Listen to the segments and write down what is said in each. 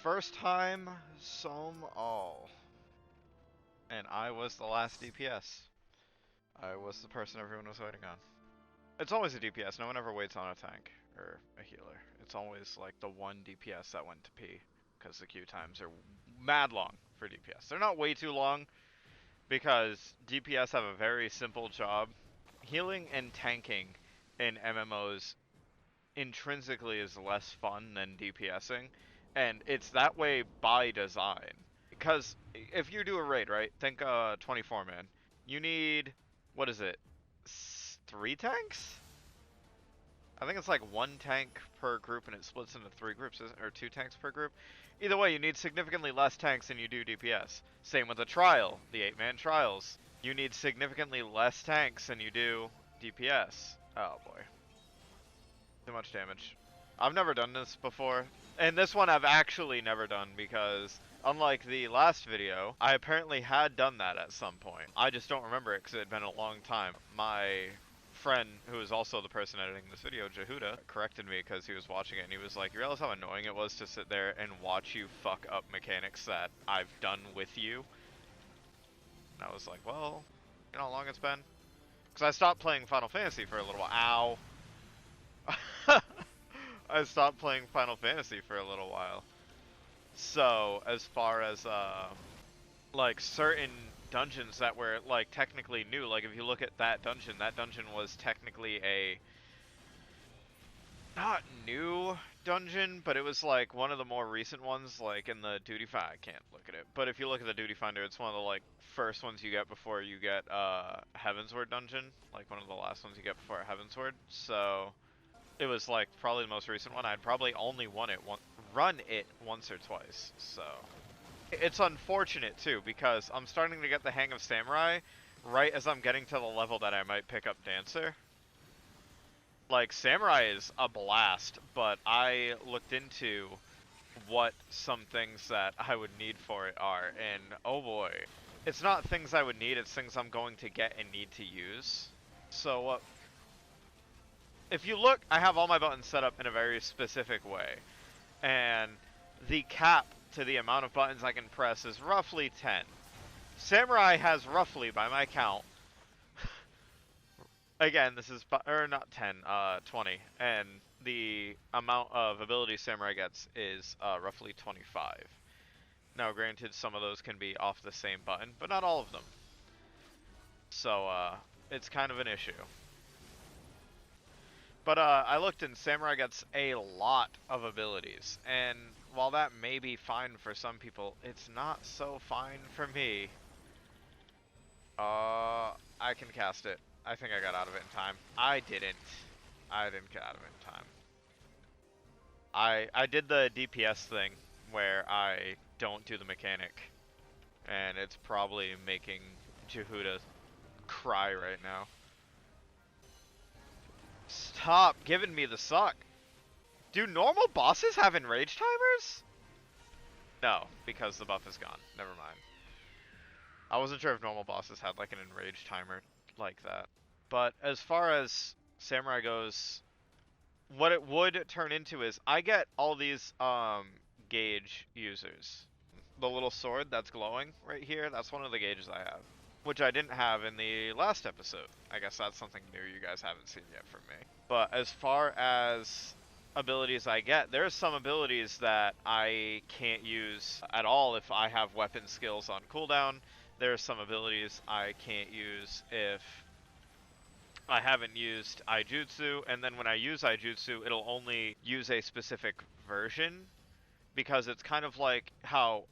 First time, some all. And I was the last DPS. I was the person everyone was waiting on. It's always a DPS, no one ever waits on a tank or a healer. It's always like the one DPS that went to P, because the queue times are mad long for DPS. They're not way too long, because DPS have a very simple job. Healing and tanking in MMOs intrinsically is less fun than DPSing, and it's that way by design. Because if you do a raid, right, think 24 man, you need, what is it, 3 tanks? I think it's like 1 tank per group and it splits into 3 groups, or 2 tanks per group. Either way, you need significantly less tanks than you do DPS. Same with a trial, the 8-man trials. You need significantly less tanks than you do DPS. Oh boy. Too much damage. I've never done this before. And this one I've actually never done because, unlike the last video, I apparently had done that at some point. I just don't remember it because it had been a long time. My friend, who is also the person editing this video, Jehuda, corrected me because he was watching it and he was like, you realize how annoying it was to sit there and watch you fuck up mechanics that I've done with you? And I was like, well, you know how long it's been? Because I stopped playing Final Fantasy for a little while. Ow. I stopped playing Final Fantasy for a little while. So, as far as, like, certain dungeons that were, like, technically new, like, if you look at that dungeon was technically a, not new dungeon, but it was, like, one of the more recent ones, like, in the Duty Finder. I can't look at it, but if you look at the Duty Finder, it's one of the, like, first ones you get before you get, Heavensward dungeon, like, one of the last ones you get before Heavensward, so it was like probably the most recent one. I'd probably only run it once or twice. So it's unfortunate too because I'm starting to get the hang of Samurai right as I'm getting to the level that I might pick up Dancer. Like Samurai is a blast, but I looked into what some things that I would need for it are, and oh boy, it's not things I would need, it's things I'm going to get and need to use. So if you look, I have all my buttons set up in a very specific way, and the cap to the amount of buttons I can press is roughly 10. Samurai has roughly, by my count, again, this is, or not 10, 20, and the amount of abilities Samurai gets is roughly 25. Now granted, some of those can be off the same button, but not all of them. So, it's kind of an issue. But I looked and Samurai gets a lot of abilities, and while that may be fine for some people, it's not so fine for me. I can cast it. I think I got out of it in time. I didn't get out of it in time. I did the DPS thing where I don't do the mechanic, and it's probably making Jehuda cry right now. Stop giving me the suck. Do normal bosses have enrage timers? No, because the buff is gone. Never mind. I wasn't sure if normal bosses had like an enrage timer like that. But as far as Samurai goes, what it would turn into is I get all these gauge users. The little sword that's glowing right here, that's one of the gauges I have, which I didn't have in the last episode. I guess that's something new you guys haven't seen yet from me. But as far as abilities I get, there's some abilities that I can't use at all if I have weapon skills on cooldown. There's some abilities I can't use if I haven't used Aijutsu, and then when I use Aijutsu, it'll only use a specific version, because it's kind of like how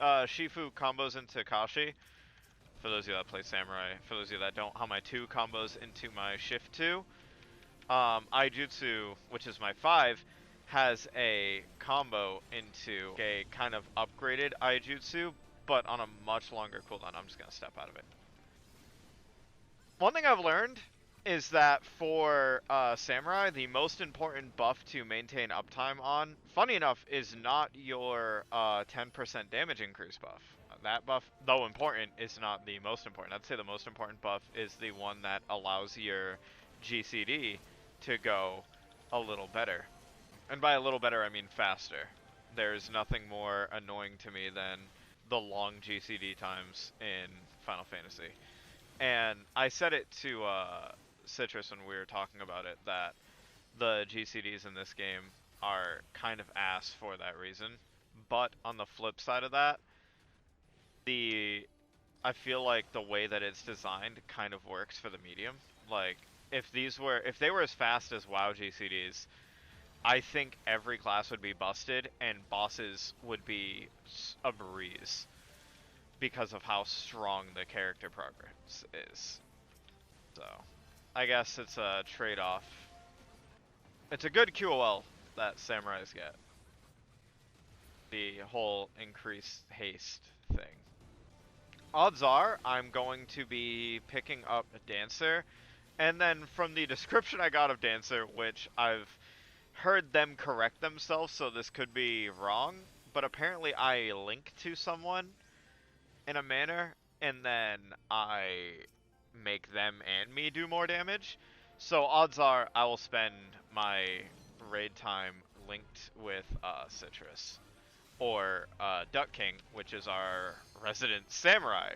Shifu combos into Kashi. For those of you that play Samurai, for those of you that don't, how my 2 combos into my Shift 2. Aijutsu, which is my 5, has a combo into a kind of upgraded Aijutsu, but on a much longer cooldown. I'm just going to step out of it. One thing I've learned is that for Samurai, the most important buff to maintain uptime on, funny enough, is not your 10% damage increase buff. That buff, though important, is not the most important. I'd say the most important buff is the one that allows your GCD to go a little better. And by a little better, I mean faster there's nothing more annoying to me than the long GCD times in Final Fantasy. And I said it to Citrus when we were talking about it, that the GCDs in this game are kind of ass for that reason. But on the flip side of that, the I feel like the way that it's designed kind of works for the medium. Like, if they were as fast as WoW GCDs, I think every class would be busted and bosses would be a breeze because of how strong the character progress is. So, I guess it's a trade-off. It's a good QOL that samurais get. The whole increased haste thing. Odds are I'm going to be picking up Dancer, and then from the description I got of Dancer, which I've heard them correct themselves, so this could be wrong, but apparently I link to someone in a manner, and then I make them and me do more damage. So odds are I will spend my raid time linked with Citrus. Or Duck King, which is our resident samurai.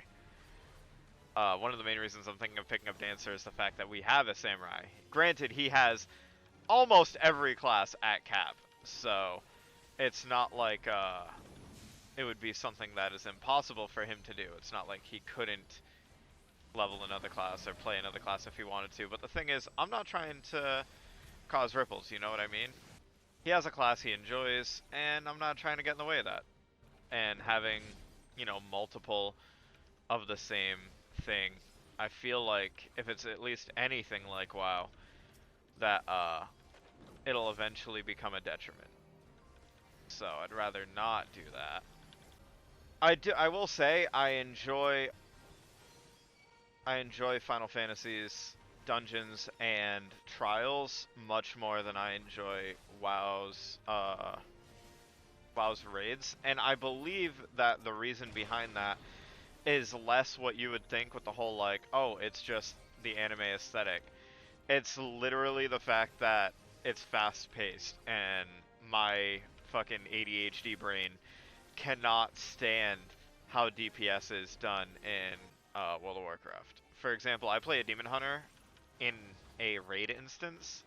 One of the main reasons I'm thinking of picking up Dancer is the fact that we have a samurai. Granted, he has almost every class at cap, so it's not like it would be something that is impossible for him to do. It's not like he couldn't level another class or play another class if he wanted to, but the thing is, I'm not trying to cause ripples, you know what I mean? He has a class he enjoys, and I'm not trying to get in the way of that. And having, you know, multiple of the same thing, I feel like if it's at least anything like WoW, that it'll eventually become a detriment. So I'd rather not do that. I will say I enjoy Final Fantasy's dungeons and trials much more than I enjoy WoW's raids, and I believe that the reason behind that is less what you would think with the whole like, oh, it's just the anime aesthetic. It's literally the fact that it's fast paced and my fucking ADHD brain cannot stand how DPS is done in World of Warcraft. For example, I play a Demon Hunter in a raid instance,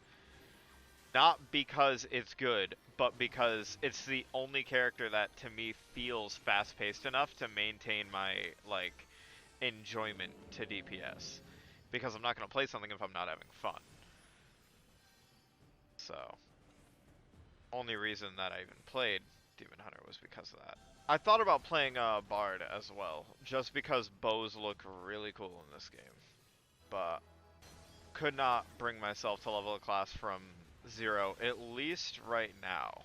not because it's good, but because it's the only character that to me feels fast-paced enough to maintain my like enjoyment to DPS, because I'm not going to play something if I'm not having fun. So, only reason that I even played Demon Hunter was because of that. I thought about playing Bard as well, just because bows look really cool in this game, but could not bring myself to level a class from 0, at least right now.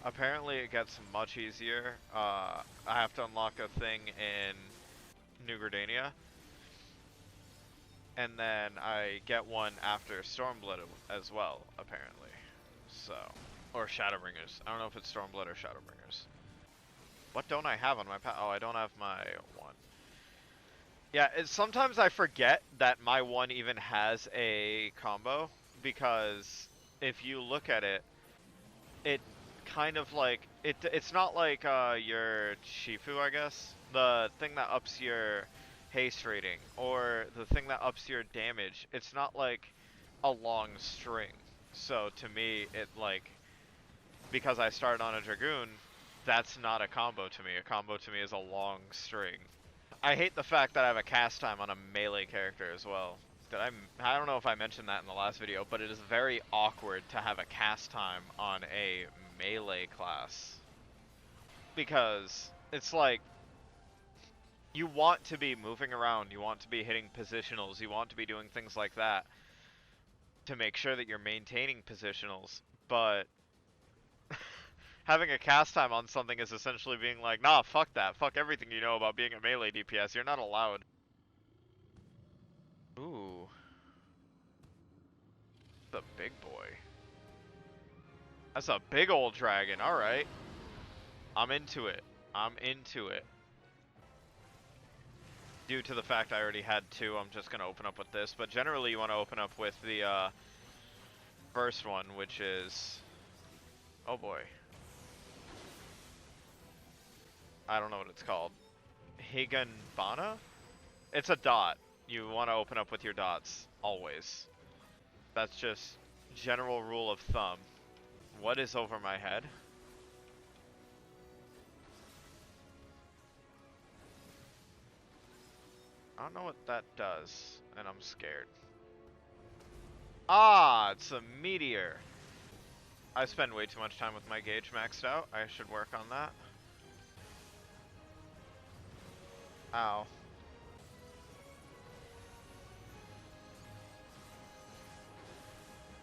Apparently it gets much easier. I have to unlock a thing in New Gridania, and then I get one after Stormblood as well, apparently. So, or Shadowbringers. I don't know if it's Stormblood or Shadowbringers. What don't I have on my Oh, I don't have my one. Yeah, sometimes I forget that my one even has a combo, because if you look at it, it kind of like, it's not like your Shifu, I guess. The thing that ups your haste rating, or the thing that ups your damage, it's not like a long string. So to me, it like, because I started on a Dragoon, that's not a combo to me. A combo to me is a long string. I hate the fact that I have a cast time on a melee character as well. I don't know if I mentioned that in the last video, but it is very awkward to have a cast time on a melee class. Because it's like, you want to be moving around, you want to be hitting positionals, you want to be doing things like that to make sure that you're maintaining positionals, but having a cast time on something is essentially being like, nah, fuck that. Fuck everything you know about being a melee DPS. You're not allowed. Ooh. The big boy. That's a big old dragon. Alright. I'm into it. I'm into it. Due to the fact I already had two, I'm just going to open up with this. But generally you want to open up with the first one, which is... Oh boy. I don't know what it's called. Higanbana? It's a dot. You want to open up with your dots, always. That's just general rule of thumb. What is over my head? I don't know what that does, and I'm scared. Ah, it's a meteor. I spend way too much time with my gauge maxed out. I should work on that. Ow.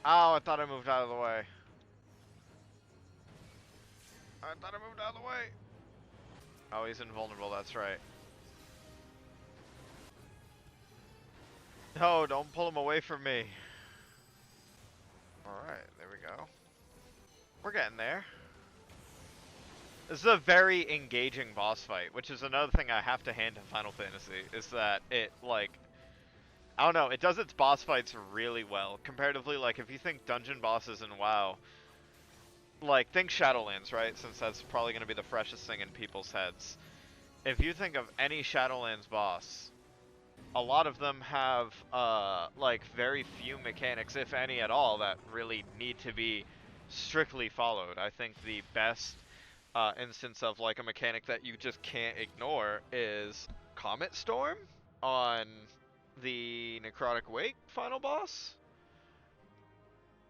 Ow, I thought I moved out of the way. I thought I moved out of the way. Oh, he's invulnerable, that's right. No, don't pull him away from me. Alright, there we go. We're getting there. This is a very engaging boss fight, which is another thing I have to hand to Final Fantasy, is that it, like, I don't know, it does its boss fights really well. Comparatively, like, if you think dungeon bosses in WoW, like, think Shadowlands, right? Since that's probably going to be the freshest thing in people's heads. If you think of any Shadowlands boss, a lot of them have, like, very few mechanics, if any at all, that really need to be strictly followed. I think the best instance of, like, a mechanic that you just can't ignore is Comet Storm on the Necrotic Wake final boss.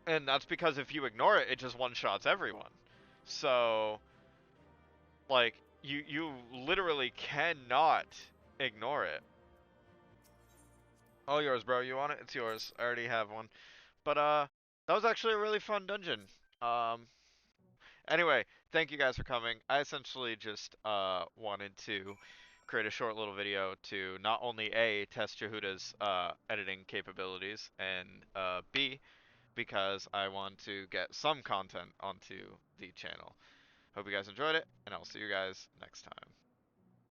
And that's because if you ignore it, it just one-shots everyone. So, like, you literally cannot ignore it. All yours, bro. You want it? It's yours. I already have one. But, that was actually a really fun dungeon. Um, anyway, thank you guys for coming. I essentially just, wanted to create a short little video to not only A, test Jehuda's, editing capabilities, and, B, because I want to get some content onto the channel. Hope you guys enjoyed it, and I'll see you guys next time.